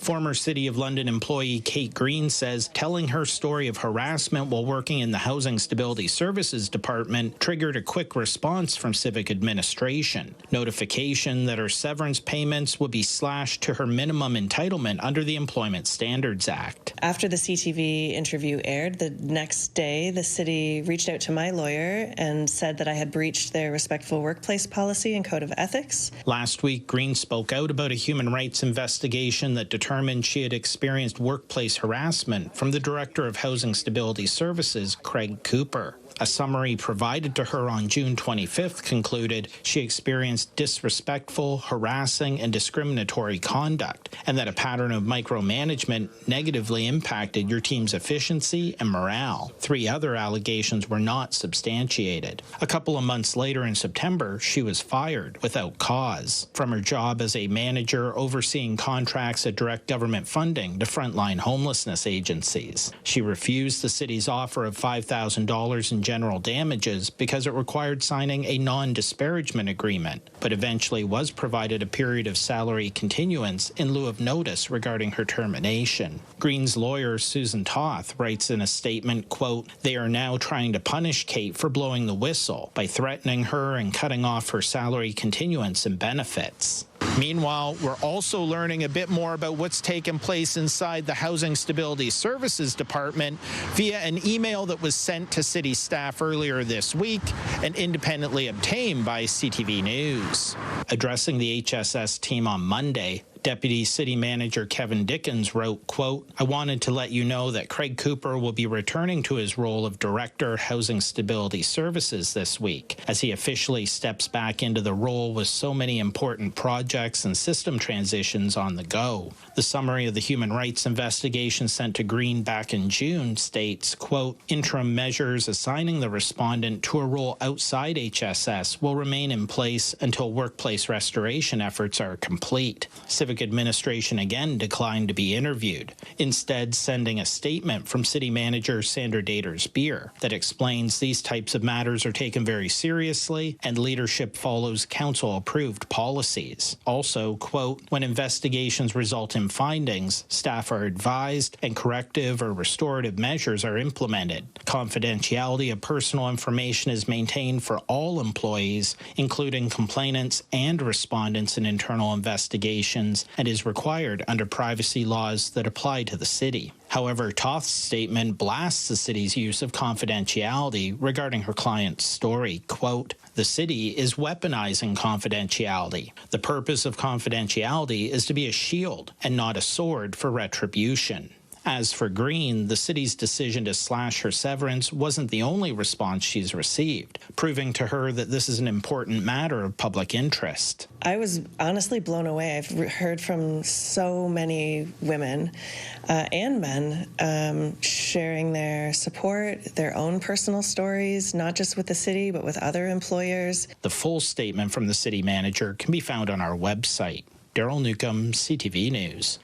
Former City of London employee Kate Green says telling her story of harassment while working in the Housing Stability Services Department triggered a quick response from civic administration. Notification that her severance payments would be slashed to her minimum entitlement under the Employment Standards Act. After the CTV interview aired, the next day the city reached out to my lawyer and said that I had breached their respectful workplace policy and code of ethics. Last week, Green spoke out about a human rights investigation that determined she had experienced workplace harassment from the Director of Housing Stability Services, Craig Cooper. A summary provided to her on June 25th concluded she experienced disrespectful, harassing, and discriminatory conduct, and that a pattern of micromanagement negatively impacted your team's efficiency and morale. 3 other allegations were not substantiated. A couple of months later in September, she was fired without cause from her job as a manager overseeing contracts that direct government funding to frontline homelessness agencies. She refused the city's offer of $5,000 in general damages because it required signing a non-disparagement agreement, but eventually was provided a period of salary continuance in lieu of notice regarding her termination. Green's lawyer, Susan Toth, writes in a statement, quote, "They are now trying to punish Kate for blowing the whistle by threatening her and cutting off her salary continuance and benefits." Meanwhile, we're also learning a bit more about what's taken place inside the Housing Stability Services Department via an email that was sent to city staff earlier this week and independently obtained by CTV News. Addressing the HSS team on Monday, Deputy City Manager Kevin Dickens wrote, quote, "I wanted to let you know that Craig Cooper will be returning to his role of Director, Housing Stability Services this week, as he officially steps back into the role with so many important projects and system transitions on the go." The summary of the human rights investigation sent to Green back in June states, quote, "Interim measures assigning the respondent to a role outside HSS will remain in place until workplace restoration efforts are complete." Civic administration again declined to be interviewed, instead sending a statement from City Manager Sandra Daters-Beer that explains these types of matters are taken very seriously and leadership follows council-approved policies. Also, quote, "When investigations result in findings, staff are advised and corrective or restorative measures are implemented. Confidentiality of personal information is maintained for all employees, including complainants and respondents in internal investigations, and is required under privacy laws that apply to the city." However, Toth's statement blasts the city's use of confidentiality regarding her client's story. Quote, "The city is weaponizing confidentiality. The purpose of confidentiality is to be a shield and not a sword for retribution." As for Green, the city's decision to slash her severance wasn't the only response she's received, proving to her that this is an important matter of public interest. I was honestly blown away. I've heard from so many women and men sharing their support, their own personal stories, not just with the city, but with other employers. The full statement from the city manager can be found on our website. Daryl Newcomb, CTV News.